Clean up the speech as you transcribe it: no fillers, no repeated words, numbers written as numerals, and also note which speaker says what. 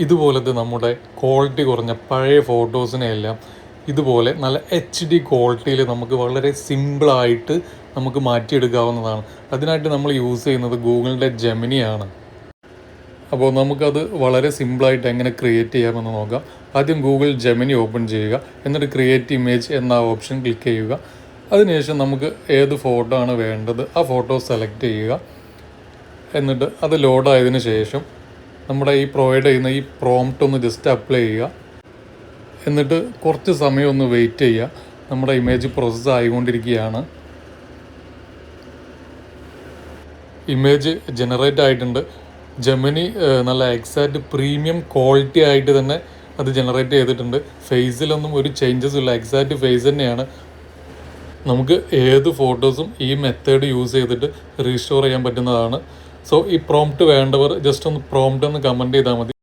Speaker 1: ഇതുപോലത്തെ നമ്മുടെ ക്വാളിറ്റി കുറഞ്ഞ പഴയ ഫോട്ടോസിനെയെല്ലാം ഇതുപോലെ നല്ല HD ക്വാളിറ്റിയിൽ നമുക്ക് വളരെ സിമ്പിളായിട്ട് നമുക്ക് മാറ്റിയെടുക്കാവുന്നതാണ്. അതിനായിട്ട് നമ്മൾ യൂസ് ചെയ്യുന്നത് ഗൂഗിളിൻ്റെ ജെമിനിയാണ്. അപ്പോൾ നമുക്കത് വളരെ സിമ്പിളായിട്ട് എങ്ങനെ ക്രിയേറ്റ് ചെയ്യാമെന്ന് നോക്കാം. ആദ്യം ഗൂഗിൾ ജെമിനി ഓപ്പൺ ചെയ്യുക, എന്നിട്ട് ക്രിയേറ്റ് ഇമേജ് എന്ന ഓപ്ഷൻ ക്ലിക്ക് ചെയ്യുക. അതിനുശേഷം നമുക്ക് ഏത് ഫോട്ടോ ആണ് വേണ്ടത് ആ ഫോട്ടോ സെലക്ട് ചെയ്യുക. എന്നിട്ട് അത് ലോഡായതിനു ശേഷം നമ്മുടെ ഈ പ്രൊവൈഡ് ചെയ്യുന്ന ഈ പ്രോംപ്റ്റ് ഒന്ന് ജസ്റ്റ് അപ്ലൈ ചെയ്യുക. എന്നിട്ട് കുറച്ച് സമയം ഒന്ന് വെയിറ്റ് ചെയ്യുക. നമ്മുടെ ഇമേജ് പ്രോസസ്സ് ആയിക്കൊണ്ടിരിക്കുകയാണ്. ഇമേജ് ജനറേറ്റ് ആയിട്ടുണ്ട്. ജെമിനി നല്ല എക്സാക്റ്റ് പ്രീമിയം ക്വാളിറ്റി ആയിട്ട് തന്നെ അത് ജനറേറ്റ് ചെയ്തിട്ടുണ്ട്. ഫേസിലൊന്നും ഒരു ചേഞ്ചസും ഇല്ല, എക്സാക്റ്റ് ഫേസ് തന്നെയാണ്. നമുക്ക് ഏത് ഫോട്ടോസും ഈ മെത്തേഡ് യൂസ് ചെയ്തിട്ട് റീസ്റ്റോർ ചെയ്യാൻ പറ്റുന്നതാണ്. സോ ഈ പ്രോംപ്റ്റ് വേണ്ടവർ ജസ്റ്റ് ഒന്ന് പ്രോംപ്റ്റ് ഒന്ന് കമൻറ്റ് ചെയ്താൽ മതി.